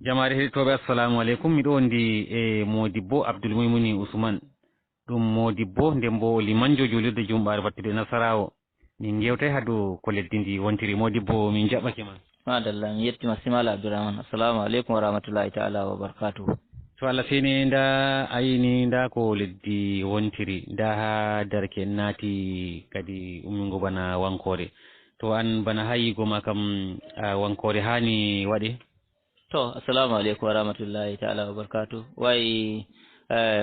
Jamaare heɗitoɓe assalamu aleykum, miɗo wondi e Modibbo Abdoulmoumini Ousmane, ɗum Modibbo nden bo limanjo julirde Jumɓare fattude Nasarawo. Min jewtay ha dow ko leddi ndi wontiri. Modibbo min jaɓɓake ma. Madallah, mi yettima Simala Abdourahmane. Assalamu aleykum wa rahmatullahi ta'ala wa barakatuhu. To Allah seni nda ayini nda ko leddi wontiri, nda ha darke en naati kadi ummingo bana wankore. To an bana hayigo ma kam wankore hani waɗe? To assalamu aleykum wa rahmatullahi ta'ala wa barakatuh. Wai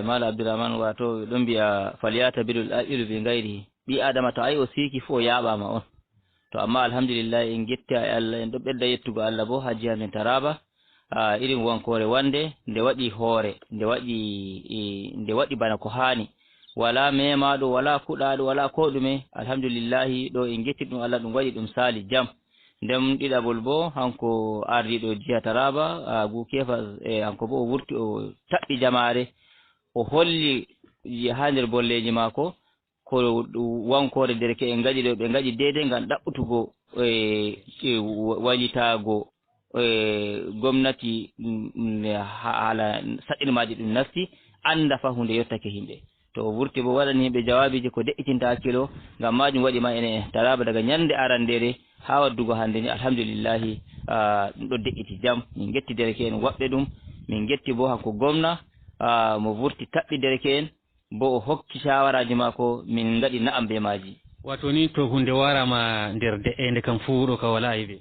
Mala Abdourahmane wato ɗon mbiya falyata bidul a'ilu bi gayri ɓi adama to ayi o siki fo yaɓama on. To amma alhamdulillah en getti Allah en ɗo ɓedda yettugo Allah bo ha jiha men Taraba irin wankore wande nde waɗi hoore nde waɗi bana ko hani, wala memaɗo wala kuɗaɗo wala ko ɗume. Alhamdulillahi ɗo en getti ɗum Allah ɗum waɗi ɗum sali jam. Ndem ɗiɗaɓol bo hanko ardiɗo jiha Taraba Gu Kefa hanko bo o wurti o taɓɓi jamare o holli ha nder bolleji mako ko wankore derke en gaɗi ɗo ɓe gaɗi deidai ngam ɗaɓɓutugo wallitago gomnati haala saɗinmaji ɗum nasti anda fa hunde yettake himɓe. To o wurti bo waɗani himɓe jawabiji ko de'itinta hakkilo, ngam majum waɗi ma ene Taraba daga ñande arandere ha waddugo hande ni alhamdulillahi ɗum ɗo de'iti jam. Min getti dereke en waɓɓe ɗum, min getti bo hanko gomna mo vurti taɓɓi dereke en bo o hokki shawaraji mako min gaɗi na'am be maji. Wato ni to hunde warama nder de'ende kam fu ɗo ka wala aybe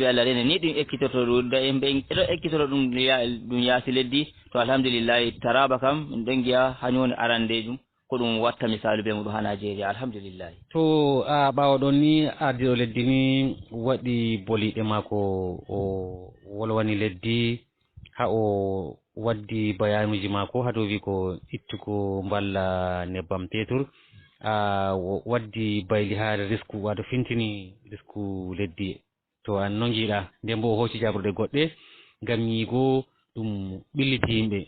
Allah rene ni ɗum ekkitoto ɗum ɓe ɗo ekkitoto ɗum yaasi leddi. To alhamdulillahi Taraba kam min ɗon giya hañoni arandejum ko ɗum watta misalu be muɗum ha Nigeria alhamdulillahi. To ɓawo ɗon ni ardiɗo leddi ni waɗi boliɗe mako o wolwani leddi ha o waddi bayanuji mako ha dow wi ko ittugo mballa nebbam petur waddi bayli ha risku wato fintini risku leddi. To an no jiiɗa nden bo o hocci jaɓorde goɗɗe ngam yigo ɗum ɓilliti yimɓe.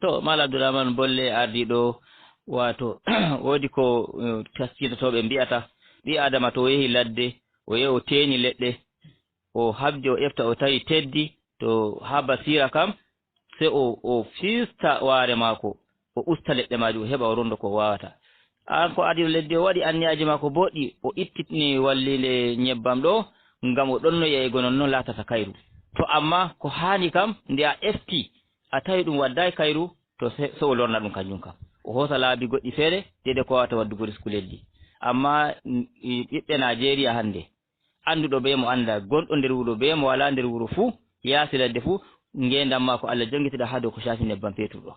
To Mala Abdourahmane bolle ardiɗo wato wodi ko taskitotoɓe mbiyata ɓi adama to o yehi ladde o yehi o teñi leɗɗe o habdi o ƴefta o tawi teddi, to ha basira kam sai o fista ware mako o usta leɗɗe majum o heɓa o rondo ko wawata. An ko ardiɗo leddi o waɗi anniyaji mako boɗɗi o ittitini wallinde nyebbam ɗo ngam o ɗonno yeygo nonnon latata kayru. To amma ko hani kam nde a efti a tawi ɗum waddai kayru to so o lorna ɗum kanjum kam o hosa laabi goɗɗi feere dede ko wawata waddugo risku leddi. Amma ɓiɓɓe Nigeria hande anduɗo be mo anda, gonɗo nder wuuro be mo wala nder wuuro fuu yaasi ladde fuu ngendam ma ko Allah jongitiɗa ha dow ko shafi nebbam petur ɗo.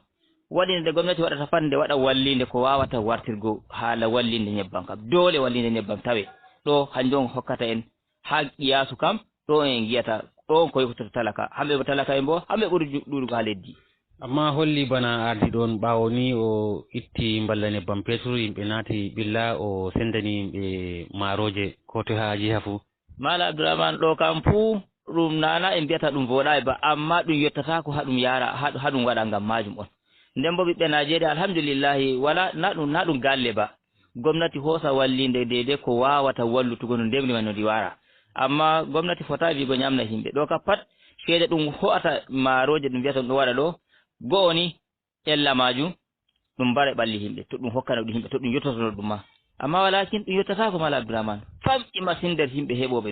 Waɗi nde gwamnati waɗata pat nde waɗa wallinde ko wawata wartirgo haala wallinde nebbam kam dole wallinde nebbam tawe ɗo hanjum hokkata en ha qiyasu kam ɗo en giyata ɗo ko yoftata talaka, hamɓe bo talaka en bo hamɓe ɓuri ɗuɗugo ha leddi. Amma holli bana ardiɗon ɓawo ni o itti mballa nebbam petur yimɓe naati ɓilla o sendani yimɓe maroje ko to ha jiha fu. Mala Abdourahmane ɗo kam fuu ɗum nana en mbiyata ɗum voɗai ba, amma ɗum yettatako ha ɗum yara ha ɗum waɗa ngam majum on. Nden bo ɓiɓɓe Nigeria alhamdulillahi wala na ɗum galle ba, gomnati hosa wallinde dede ko wawata wallutugo no ndemri man no ndi wara. Amma gomnati fota wigo ñamna himɓe ɗo ka pat ceede ɗum ho'ata maroje ɗum mbiyata ɗum ɗo waɗa ɗo go'o ni ƴella majum ɗum mbara ɓalli himɓe to ɗum hokkana ɗum himɓe to ɗum yettotono ɗum ma. Amma walakin ɗum yettatako Mala Abdourahmane, famɗi masin nder himɓe heɓoɓe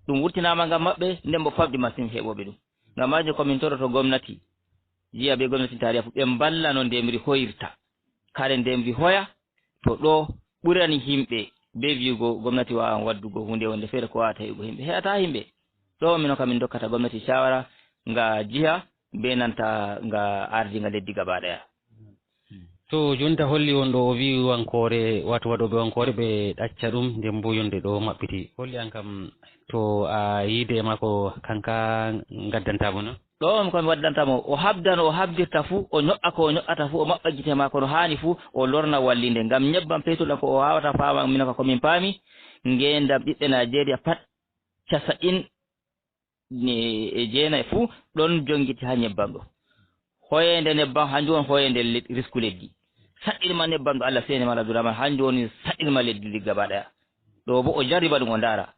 ɗum wurtinama ngam maɓɓe nden bo famɗi masin heɓoɓe ɗum. Ngam majum komin toroto gomnati jiya be gomnati tarayya fu ɓe mballa no ndemri hoyirta, kare ndemri hoya to ɗo ɓurani himɓe be wiugo gomnati wawan waddugo hunde wonde feere ko wawata heɓugo himɓe heƴata himɓe. Ɗo mino kam min dokkata gomnati shawara nga jiha be nanta nga ardinga leddi gaba ɗaya. To jonta holli on ɗo o wi wankore wato waɗoɓe wankore ɓe ɗacca ɗum nden bo yonde ɗo maɓɓiti, holli an kam to a yiide e mako kanka gaddantamo no? Ɗo on komi waddantamo o habdan o habdirta fuu o ño'a ko o ño'ata fuu o maɓɓa gite mako no hani fuu o lorna wallinde ngam ñebbam petuɗam ko o wawata fama mino ka komin paami ngendam ɓiɓɓe Nigeria pat 90% fuu ɗon jongiti ha ñebbam ɗo. Hoyende nebbam hanjum on hoyende risku leddi, saɗɗinma nebbam ɗo Allah seni Mala Abdourahmane hanjum woni saɗɗinma leddi gaba ɗaya. Ɗo bo o jarriba ɗum o ndara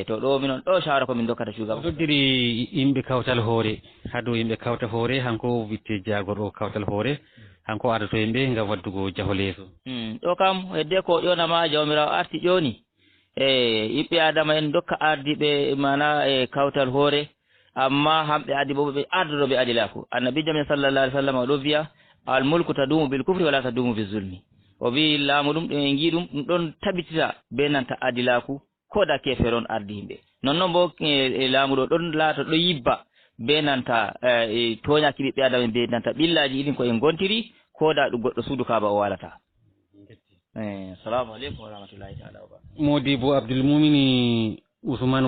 to ɗo minon ɗo shawara ko min dokkata shugaba doddiri yimɓe kawtal hoore ha dow yimɓe kawta hoore hanko witte jagorɗo kawtal hoore hanko ardato yimɓe ngam waddugo jaho leeso ɗo kam hedde ko ƴonama jawmirawo arti ƴoni yimɓe adama en dokka ardiɓe mana kawtal hoore amma hamɓe adi bo ɓe ardoɗoɓe adilaku annabijo men sallallah alih w sallam oɗo wiya al mulku tadumu bil kufri wala tadumu bi zulmi o wi laamu ɗum ɗen gi ɗum ɗon tabitita be nanta adilaku koda kefer on ardi yimɓe nonnoon bo laamu ɗo ɗon laata ɗo yibba be nanta toñaki ɓiɓɓe adama be nanta ɓillaji ɗin ko en gontiri koda ɗum goɗɗo suudu kaba o walata assalamu aleykum wa rahmatullahi taala wa barakatuh Modibo Abdoul Mumini Ousmane